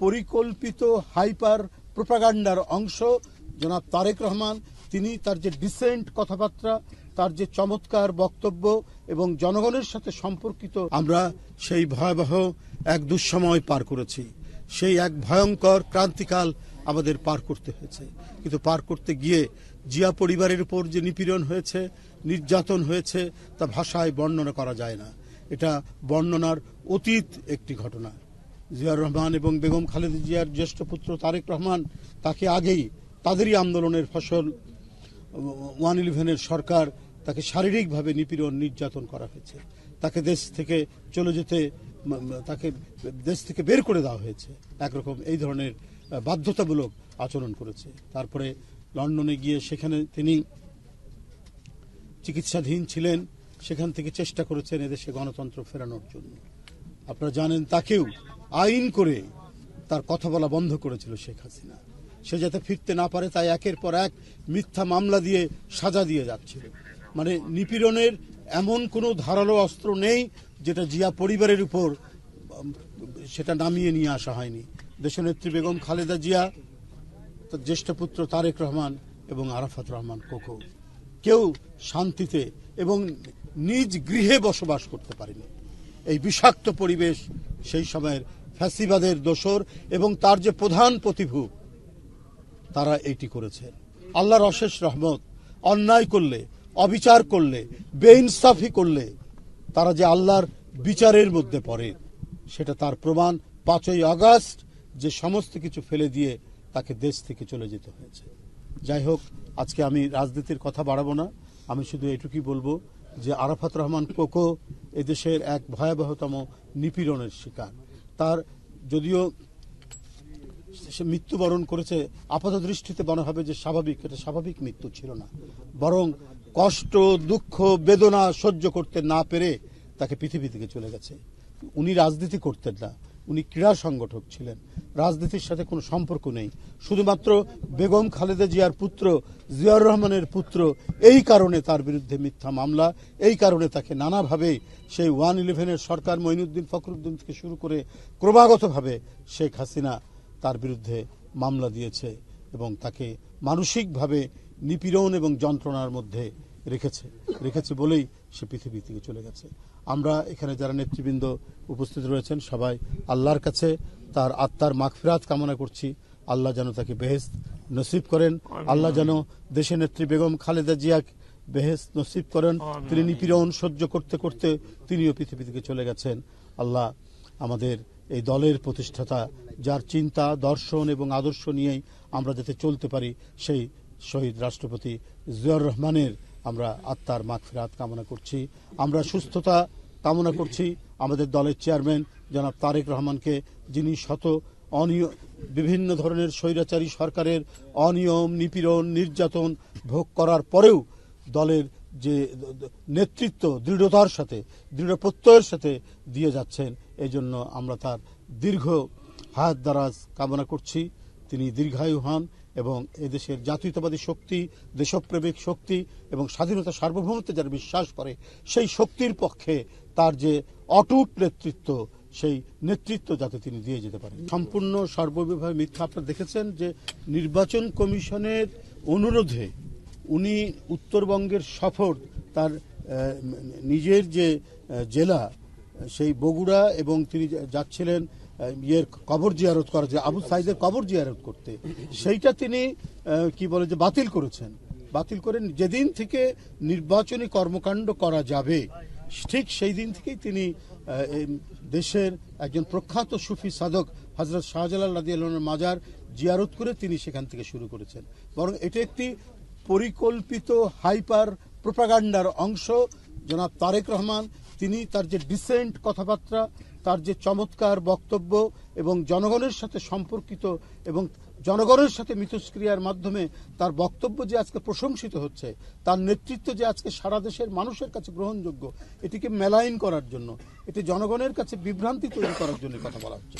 পরিকল্পিত হাইপার প্রোপাগান্ডার অংশ জনাব তারেক রহমান। তিনি তার যে ডিসেন্ট কথাবার্তা, তার যে চমৎকার বক্তব্য এবং জনগণের সাথে সম্পর্কিত, আমরা সেই ভয়াবহ এক দুঃসময় পার করেছি। সেই এক ভয়ঙ্কর ক্রান্তিকাল আমাদের পার করতে হয়েছে। কিন্তু পার করতে গিয়ে জিয়া পরিবারের উপর যে নিপীড়ন হয়েছে, নির্যাতন হয়েছে, তা ভাষায় বর্ণনা করা যায় না। এটা বর্ণনার অতীত একটি ঘটনা। জিয়াউর রহমান এবং বেগম খালেদা জিয়ার জ্যেষ্ঠ পুত্র তারেক রহমান, তাকে আগেই তাদেরই আন্দোলনের ফসল 111-এর সরকার তাকে শারীরিকভাবে নিপীড়ন নির্যাতন করা হয়েছে। তাকে দেশ থেকে চলে যেতে, তাকে দেশ থেকে বের করে দেওয়া হয়েছে। একরকম এই ধরনের বাধ্যতামূলক আচরণ করেছে। তারপরে লন্ডনে গিয়ে সেখানে তিনি চিকিৎসাধীন ছিলেন। সেখান থেকে চেষ্টা করেছেন এদেশে গণতন্ত্র ফেরানোর জন্য। আপনারা জানেন, তাকেও আইন করে তার কথা বলা বন্ধ করেছিল শেখ হাসিনা। সে যাতে ফিরতে না পারে তাই একের পর এক মিথ্যা মামলা দিয়ে সাজা দিয়ে যাচ্ছিল। মানে নিপীড়নের এমন কোনো ধারালো অস্ত্র নেই যেটা জিয়া পরিবারের উপর সেটা নামিয়ে নিয়ে আসা হয়নি। দেশনেত্রী বেগম খালেদা জিয়া, তার জ্যেষ্ঠ পুত্র তারেক রহমান এবং আরাফাত রহমান কোকো কেউ শান্তিতে এবং নিজ গৃহে বসবাস করতে পারেনি। এই বিষাক্ত পরিবেশ সেই সময়ের ফ্যাসিবাদের দোসর এবং তার যে প্রধান প্রতিভূ, তারা এটি করেছেন। আল্লাহর অশেষ রহমত, অন্যায় করলে, অবিচার করলে, বেইনসাফি করলে তারা যে আল্লাহর বিচারের মধ্যে পড়ে, সেটা তার প্রমাণ 5ই আগস্ট, যে সমস্ত কিছু ফেলে দিয়ে তাকে দেশ থেকে চলে যেতে হয়েছে। যাই হোক, আজকে আমি রাজনীতির কথা বাড়াবো না। আমি শুধু এটুকুই বলবো যে আরাফাত রহমান কোকো এদেশের এক ভয়াবহতম নিপীড়নের শিকার। তার যদিও সে মৃত্যুবরণ করেছে, আপাত দৃষ্টিতে মনে হবে যে স্বাভাবিক, এটা স্বাভাবিক মৃত্যু ছিল না, বরং কষ্ট, দুঃখ, বেদনা সহ্য করতে না পেরে তাকে পৃথিবী থেকে চলে গেছে। উনি রাজনীতি করতেন না, উনি ক্রীড়া সংগঠক ছিলেন। রাজনীতির সাথে কোনো সম্পর্ক নেই। শুধুমাত্র বেগম খালেদা জিয়ার পুত্র, জিয়াউর রহমানের পুত্র, এই কারণে তার বিরুদ্ধে মিথ্যা মামলা, এই কারণে তাকে নানাভাবে সেই 111-এর সরকার, মঈনুদ্দিন ফখরুদ্দিন থেকে শুরু করে ক্রমাগতভাবে শেখ হাসিনা তার বিরুদ্ধে মামলা দিয়েছে এবং তাকে মানসিকভাবে নিপীড়ন এবং যন্ত্রণার মধ্যে রেখেছে বলেই সে পৃথিবী থেকে চলে গেছে। আমরা এখানে যারা নেতৃবৃন্দ উপস্থিত রয়েছেন সবাই আল্লাহর কাছে তার আত্মার মাগফিরাত কামনা করছি। আল্লাহ যেন তাকে বেহেশত নসিব করেন। আল্লাহ যেন দেশের নেত্রী বেগম খালেদা জিয়া বেহেশত নসিব করেন। তিনি নিপীড়ন সহ্য করতে করতে তিনিও পৃথিবী থেকে চলে গেছেন। আল্লাহ আমাদের এই দলের প্রতিষ্ঠাতা, যার চিন্তা, দর্শন এবং আদর্শ নিয়েই আমরা যাতে চলতে পারি, সেই শহীদ রাষ্ট্রপতি জিয়াউর রহমানের আমরা আত্মার মাগফিরাত কামনা করছি। আমরা সুস্থতা কামনা করছি আমাদের দলের চেয়ারম্যান জনাব তারেক রহমানকে, যিনি বিভিন্ন ধরনের স্বৈরাচারী সরকারের অনিয়ম, নিপীড়ন, নির্যাতন ভোগ করার পরেও দলের যে নেতৃত্ব দৃঢ়তার সাথে, দৃঢ় প্রত্যয়ের সাথে দিয়ে যাচ্ছেন, এই জন্য আমরা তার দীর্ঘ হায়াত দারাজ কামনা করছি। তিনি দীর্ঘায়ু হন এবং এদেশের জাতীয়তাবাদী শক্তি, দেশপ্রেমিক শক্তি এবং স্বাধীনতা সার্বভৌমত্বে যারা বিশ্বাস করে, সেই শক্তির পক্ষে তার যে অটুট নেতৃত্ব, সেই নেতৃত্ব যাতে তিনি দিয়ে যেতে পারেন। সম্পূর্ণ সর্ববিভাবে মিথ্যা। আপনারা দেখেছেন যে নির্বাচন কমিশনের অনুরোধে উনি উত্তরবঙ্গের সফর, তার নিজের যে জেলা সেই বগুড়া, এবং তিনি যাচ্ছিলেন কবর জিয়ারত করা, যে আবু সাইদের কবর জিয়ারত করতে, সেইটা তিনি কি বলে যে বাতিল করেছেন। বাতিল করেন যেদিন থেকে নির্বাচনী কর্মকাণ্ড করা যাবে, ঠিক সেই দিন থেকেই তিনি দেশের একজন প্রখ্যাত সুফি সাধক হযরত শাহজালাল রাদিয়াল্লাহু আনহুর মাজার জিয়ারত করে তিনি সেখান থেকে শুরু করেছেন। বরং এটা একটি পরিকল্পিত হাইপার প্রোপাগান্ডার অংশ। জনাব তারেক রহমান, তিনি তার যে ডিসেন্ট কথাবার্তা, তার যে চমৎকার বক্তব্য এবং জনগণের সাথে সম্পর্কিত এবং জনগণের সাথে মিথস্ক্রিয়ার মাধ্যমে তার বক্তব্য যে আজকে প্রশংসিত হচ্ছে, তার নেতৃত্ব যে আজকে সারা দেশের মানুষের কাছে গ্রহণযোগ্য, এটিকে মেলাইন করার জন্য, এটি জনগণের কাছে বিভ্রান্তি তৈরি করার জন্য কথা বলা হচ্ছে।